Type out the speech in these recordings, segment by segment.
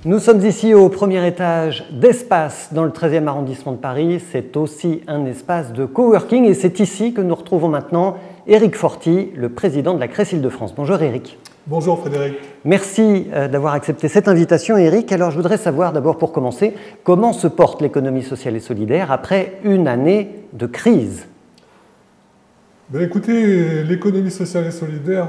Nous sommes ici au premier étage d'Espace dans le 13e arrondissement de Paris. C'est aussi un espace de coworking et c'est ici que nous retrouvons maintenant Éric Forti, le président de la Cress Île-de-France. Bonjour Éric. Bonjour Frédéric. Merci d'avoir accepté cette invitation Éric. Alors je voudrais savoir d'abord pour commencer comment se porte l'économie sociale et solidaire après une année de crise. Écoutez, l'économie sociale et solidaire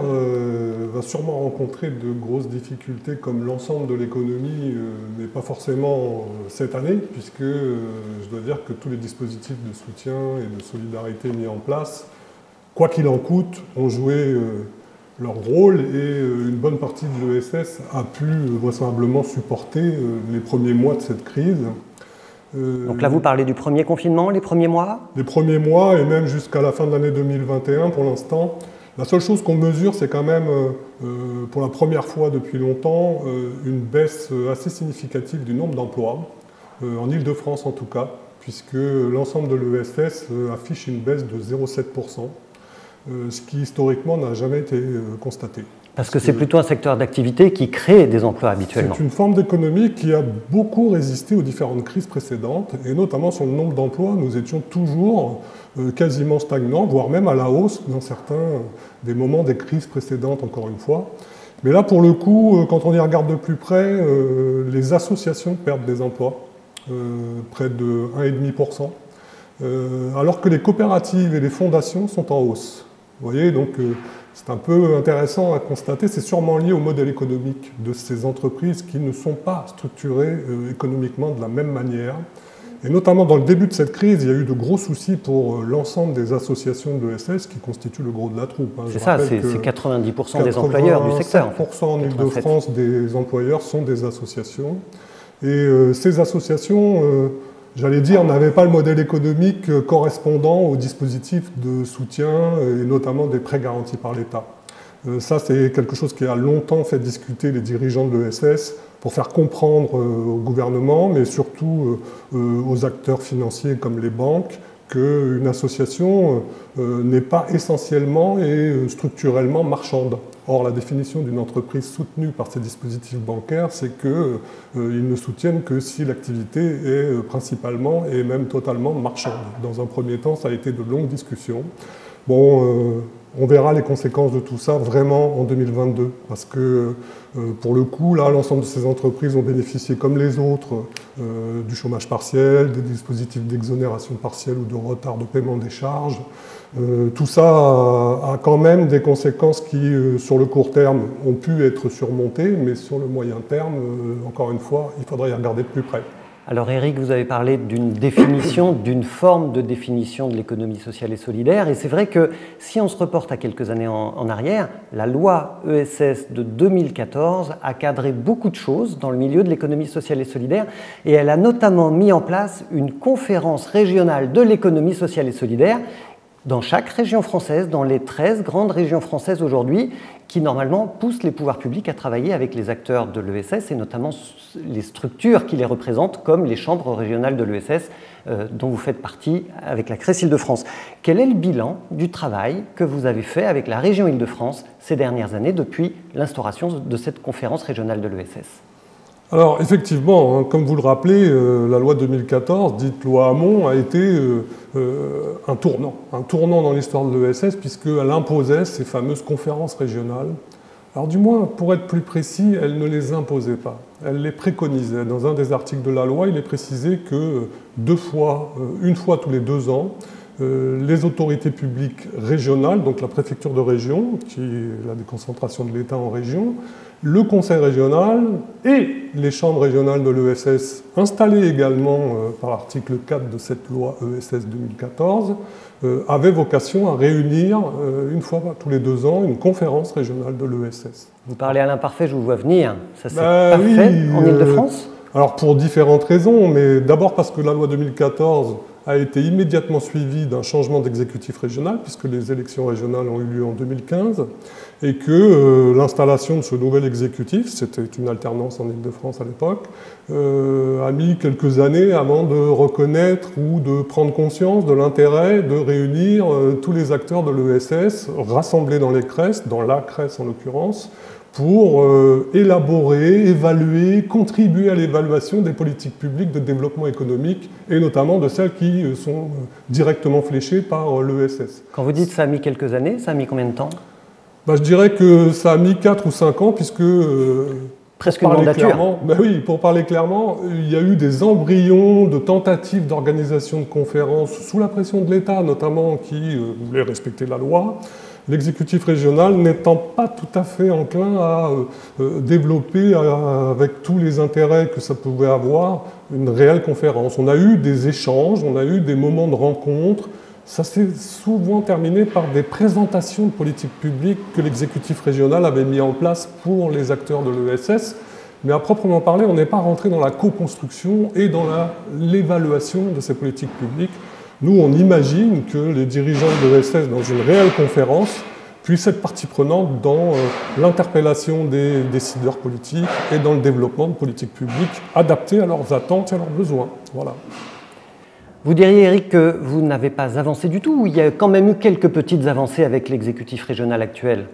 va sûrement rencontrer de grosses difficultés comme l'ensemble de l'économie, mais pas forcément cette année, puisque je dois dire que tous les dispositifs de soutien et de solidarité mis en place, quoi qu'il en coûte, ont joué leur rôle et une bonne partie de l'ESS a pu vraisemblablement supporter les premiers mois de cette crise. Donc là, vous parlez du premier confinement, les premiers mois? Les premiers mois et même jusqu'à la fin de l'année 2021 pour l'instant. La seule chose qu'on mesure, c'est quand même, pour la première fois depuis longtemps, une baisse assez significative du nombre d'emplois, en Île-de-France en tout cas, puisque l'ensemble de l'ESS affiche une baisse de 0,7%, ce qui historiquement n'a jamais été constaté. Parce que c'est plutôt un secteur d'activité qui crée des emplois habituellement. C'est une forme d'économie qui a beaucoup résisté aux différentes crises précédentes, et notamment sur le nombre d'emplois, nous étions toujours quasiment stagnants, voire même à la hausse dans certains des moments des crises précédentes, encore une fois. Mais là, pour le coup, quand on y regarde de plus près, les associations perdent des emplois, près de 1,5%, alors que les coopératives et les fondations sont en hausse. Vous voyez, donc c'est un peu intéressant à constater, c'est sûrement lié au modèle économique de ces entreprises qui ne sont pas structurées économiquement de la même manière. Et notamment dans le début de cette crise, il y a eu de gros soucis pour l'ensemble des associations de l'ESS qui constituent le gros de la troupe. C'est ça, c'est 90% des employeurs du secteur. 90% en Île-de-France des employeurs sont des associations. Et ces associations, j'allais dire, n'avaient pas le modèle économique correspondant aux dispositifs de soutien et notamment des prêts garantis par l'État. Ça, c'est quelque chose qui a longtemps fait discuter les dirigeants de l'ESS pour faire comprendre au gouvernement, mais surtout aux acteurs financiers comme les banques, qu'une association n'est pas essentiellement et structurellement marchande. Or, la définition d'une entreprise soutenue par ces dispositifs bancaires, c'est qu'ils ne soutiennent que si l'activité est principalement et même totalement marchande. Dans un premier temps, ça a été de longues discussions. Bon, on verra les conséquences de tout ça vraiment en 2022, parce que pour le coup, là, l'ensemble de ces entreprises ont bénéficié, comme les autres, du chômage partiel, des dispositifs d'exonération partielle ou de retard de paiement des charges. Tout ça a quand même des conséquences qui, sur le court terme, ont pu être surmontées, mais sur le moyen terme, encore une fois, il faudrait y regarder de plus près. Alors Éric, vous avez parlé d'une définition, d'une forme de définition de l'économie sociale et solidaire, et c'est vrai que si on se reporte à quelques années en arrière, la loi ESS de 2014 a cadré beaucoup de choses dans le milieu de l'économie sociale et solidaire, et elle a notamment mis en place une conférence régionale de l'économie sociale et solidaire dans chaque région française, dans les 13 grandes régions françaises aujourd'hui, qui normalement poussent les pouvoirs publics à travailler avec les acteurs de l'ESS et notamment les structures qui les représentent, comme les chambres régionales de l'ESS, dont vous faites partie avec la Cress Île-de-France. Quel est le bilan du travail que vous avez fait avec la région Île-de-France ces dernières années depuis l'instauration de cette conférence régionale de l'ESS ? Alors effectivement, comme vous le rappelez, la loi 2014, dite loi Hamon, a été un tournant dans l'histoire de l'ESS puisqu'elle imposait ces fameuses conférences régionales. Alors du moins, pour être plus précis, elle ne les imposait pas, elle les préconisait. Dans un des articles de la loi, il est précisé que une fois tous les 2 ans, les autorités publiques régionales, donc la préfecture de région, qui est la déconcentration de l'État en région, le conseil régional et les chambres régionales de l'ESS, installées également par l'article 4 de cette loi ESS 2014, avaient vocation à réunir une fois tous les 2 ans une conférence régionale de l'ESS. Vous parlez à l'imparfait, je vous vois venir. Ça s'est pas fait en Île-de-France ? Alors pour différentes raisons, mais d'abord parce que la loi 2014 a été immédiatement suivie d'un changement d'exécutif régional, puisque les élections régionales ont eu lieu en 2015, et que l'installation de ce nouvel exécutif, c'était une alternance en Île-de-France à l'époque, a mis quelques années avant de reconnaître ou de prendre conscience de l'intérêt de réunir tous les acteurs de l'ESS rassemblés dans les Cress, dans la Cress en l'occurrence, pour élaborer, évaluer, contribuer à l'évaluation des politiques publiques de développement économique, et notamment de celles qui sont directement fléchées par l'ESS. Quand vous dites ça a mis quelques années, ça a mis combien de temps? Je dirais que ça a mis 4 ou 5 ans, puisque... Presque une mandature. Oui, pour parler clairement, il y a eu des embryons de tentatives d'organisation de conférences sous la pression de l'État, notamment, qui voulait respecter la loi. L'exécutif régional n'étant pas tout à fait enclin à développer, avec tous les intérêts que ça pouvait avoir, une réelle conférence. On a eu des échanges, on a eu des moments de rencontre. Ça s'est souvent terminé par des présentations de politiques publiques que l'exécutif régional avait mis en place pour les acteurs de l'ESS. Mais à proprement parler, on n'est pas rentré dans la co-construction et dans l'évaluation de ces politiques publiques. Nous, on imagine que les dirigeants de l'ESS, dans une réelle conférence, puissent être partie prenante dans l'interpellation des décideurs politiques et dans le développement de politiques publiques adaptées à leurs attentes et à leurs besoins. Voilà. Vous diriez, Éric, que vous n'avez pas avancé du tout, ou il y a quand même eu quelques petites avancées avec l'exécutif régional actuel?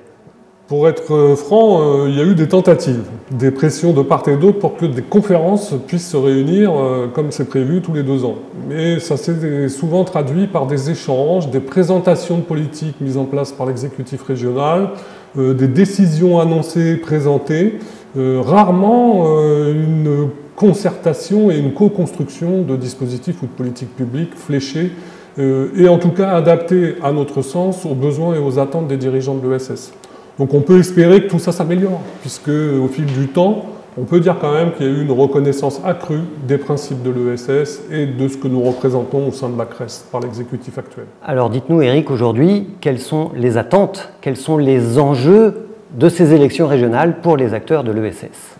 Pour être franc, il y a eu des tentatives, des pressions de part et d'autre pour que des conférences puissent se réunir comme c'est prévu tous les 2 ans. Mais ça s'est souvent traduit par des échanges, des présentations de politiques mises en place par l'exécutif régional, des décisions annoncées, présentées, rarement une concertation et une co-construction de dispositifs ou de politiques publiques fléchés et en tout cas adaptés à notre sens aux besoins et aux attentes des dirigeants de l'ESS. Donc on peut espérer que tout ça s'améliore, puisque au fil du temps, on peut dire quand même qu'il y a eu une reconnaissance accrue des principes de l'ESS et de ce que nous représentons au sein de la CRES par l'exécutif actuel. Alors dites-nous, Éric, aujourd'hui, quelles sont les attentes, quels sont les enjeux de ces élections régionales pour les acteurs de l'ESS?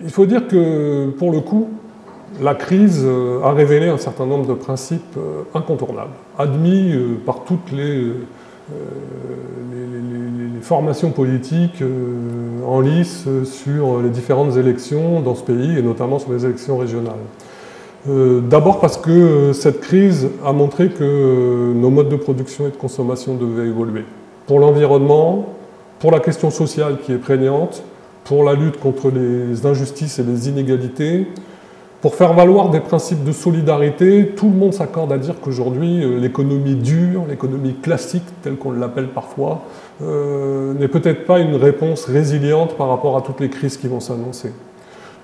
Il faut dire que, pour le coup, la crise a révélé un certain nombre de principes incontournables, admis par toutes les formations politiques en lice sur les différentes élections dans ce pays, et notamment sur les élections régionales. D'abord parce que cette crise a montré que nos modes de production et de consommation devaient évoluer. Pour l'environnement, pour la question sociale qui est prégnante, pour la lutte contre les injustices et les inégalités, pour faire valoir des principes de solidarité, tout le monde s'accorde à dire qu'aujourd'hui, l'économie dure, l'économie classique, telle qu'on l'appelle parfois, n'est peut-être pas une réponse résiliente par rapport à toutes les crises qui vont s'annoncer.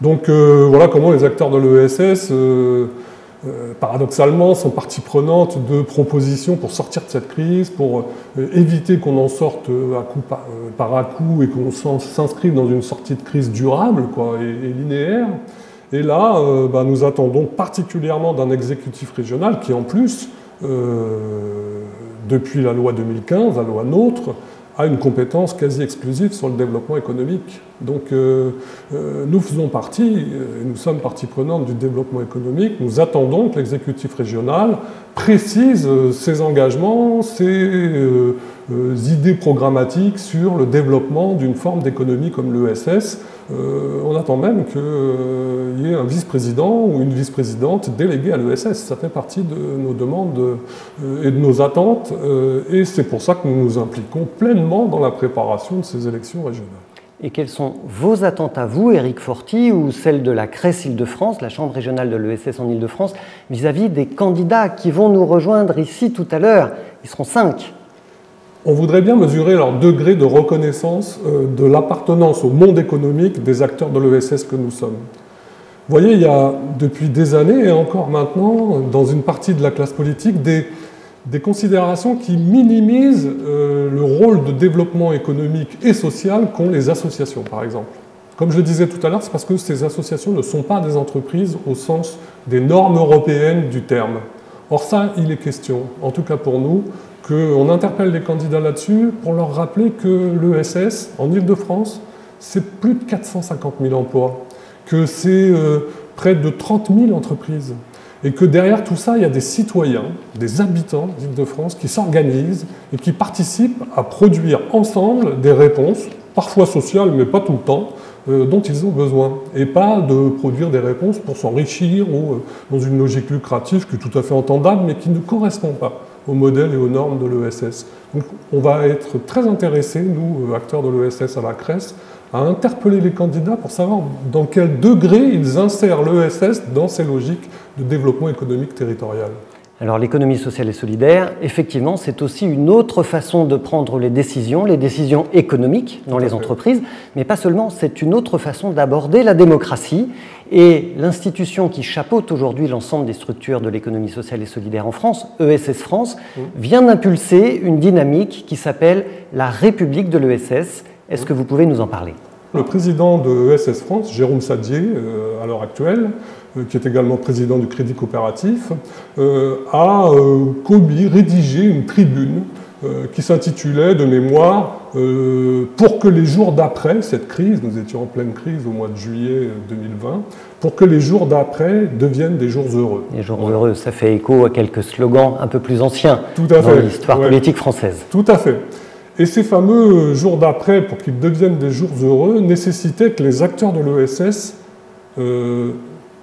Donc voilà comment les acteurs de l'ESS, paradoxalement, sont partie prenante de propositions pour sortir de cette crise, pour éviter qu'on en sorte par à coup et qu'on s'inscrive dans une sortie de crise durable et linéaire. Et là, nous attendons particulièrement d'un exécutif régional qui, en plus, depuis la loi 2015, la loi NOTRe, a une compétence quasi exclusive sur le développement économique. Donc nous faisons partie, nous sommes partie prenante du développement économique, nous attendons que l'exécutif régional précise ses engagements, ses idées programmatiques sur le développement d'une forme d'économie comme l'ESS. On attend même qu'il y ait un vice-président ou une vice-présidente déléguée à l'ESS. Ça fait partie de nos demandes et de nos attentes, et c'est pour ça que nous nous impliquons pleinement dans la préparation de ces élections régionales. Et quelles sont vos attentes à vous, Éric Forti, ou celles de la CRES Île-de-France, la Chambre régionale de l'ESS en Île-de-France, vis-à-vis des candidats qui vont nous rejoindre ici tout à l'heure? Ils seront 5. On voudrait bien mesurer leur degré de reconnaissance de l'appartenance au monde économique des acteurs de l'ESS que nous sommes. Vous voyez, il y a depuis des années, et encore maintenant, dans une partie de la classe politique, des considérations qui minimisent le rôle de développement économique et social qu'ont les associations, par exemple. Comme je le disais tout à l'heure, c'est parce que ces associations ne sont pas des entreprises au sens des normes européennes du terme. Or ça, il est question, en tout cas pour nous, qu'on interpelle les candidats là-dessus pour leur rappeler que l'ESS, en Île-de-France, c'est plus de 450 000 emplois, que c'est près de 30 000 entreprises, et que derrière tout ça, il y a des citoyens, des habitants d'Île-de-France qui s'organisent et qui participent à produire ensemble des réponses, parfois sociales, mais pas tout le temps, dont ils ont besoin, et pas de produire des réponses pour s'enrichir ou dans une logique lucrative qui est tout à fait entendable, mais qui ne correspond pas au modèle et aux normes de l'ESS. Donc on va être très intéressés, nous, acteurs de l'ESS à la CRES, à interpeller les candidats pour savoir dans quel degré ils insèrent l'ESS dans ces logiques de développement économique territorial. Alors l'économie sociale et solidaire, effectivement, c'est aussi une autre façon de prendre les décisions économiques dans les entreprises, mais pas seulement, c'est une autre façon d'aborder la démocratie. Et l'institution qui chapeaute aujourd'hui l'ensemble des structures de l'économie sociale et solidaire en France, ESS France, vient d'impulser une dynamique qui s'appelle la République de l'ESS. Est-ce que vous pouvez nous en parler ? Le président de ESS France, Jérôme Sadier, à l'heure actuelle, qui est également président du Crédit Coopératif, a rédigé une tribune qui s'intitulait de mémoire « Pour que les jours d'après cette crise », nous étions en pleine crise au mois de juillet 2020, « pour que les jours d'après deviennent des jours heureux ». Les jours heureux, ça fait écho à quelques slogans un peu plus anciens dans l'histoire politique française. Tout à fait. Et ces fameux jours d'après, pour qu'ils deviennent des jours heureux, nécessitaient que les acteurs de l'ESS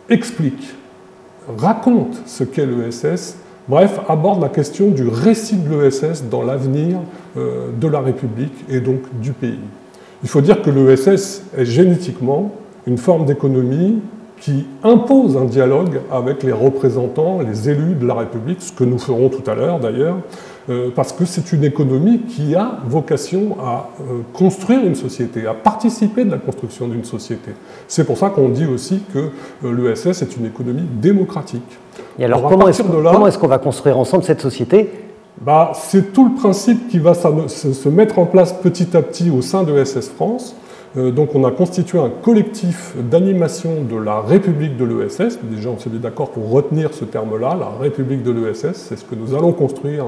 expliquent, racontent ce qu'est l'ESS, bref, abordent la question du récit de l'ESS dans l'avenir de la République et donc du pays. Il faut dire que l'ESS est génétiquement une forme d'économie qui impose un dialogue avec les représentants, les élus de la République, ce que nous ferons tout à l'heure d'ailleurs, parce que c'est une économie qui a vocation à construire une société, à participer de la construction d'une société. C'est pour ça qu'on dit aussi que l'ESS est une économie démocratique. Et alors comment est-ce qu'on va construire ensemble cette société ? C'est tout le principe qui va se mettre en place petit à petit au sein de ESS France. Donc on a constitué un collectif d'animation de la République de l'ESS. Déjà on s'est mis d'accord pour retenir ce terme-là, la République de l'ESS, c'est ce que nous allons construire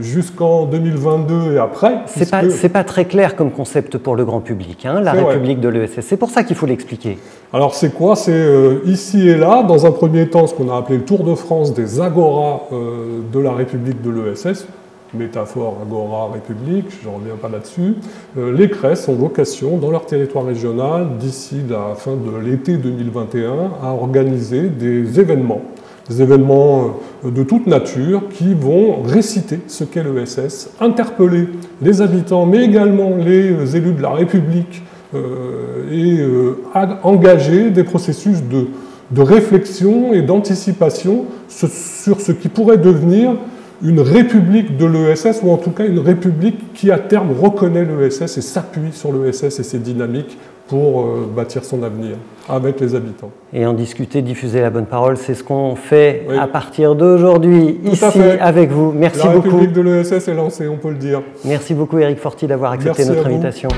jusqu'en 2022 et après. C'est pas très clair comme concept pour le grand public, hein, la République de l'ESS. C'est pour ça qu'il faut l'expliquer. Alors c'est quoi ? C'est ici et là, dans un premier temps, ce qu'on a appelé le Tour de France des Agora de la République de l'ESS. Métaphore Agora-République, je ne reviens pas là-dessus. Les CRES ont vocation, dans leur territoire régional, d'ici la fin de l'été 2021, à organiser des événements de toute nature qui vont réciter ce qu'est l'ESS, interpeller les habitants, mais également les élus de la République et engager des processus de réflexion et d'anticipation sur ce qui pourrait devenir une république de l'ESS, ou en tout cas une république qui à terme reconnaît l'ESS et s'appuie sur l'ESS et ses dynamiques pour bâtir son avenir avec les habitants. Et en discuter, diffuser la bonne parole, c'est ce qu'on fait à partir d'aujourd'hui, ici avec vous. Merci beaucoup. La République de l'ESS est lancée, on peut le dire. Merci beaucoup Éric Forti d'avoir accepté notre invitation.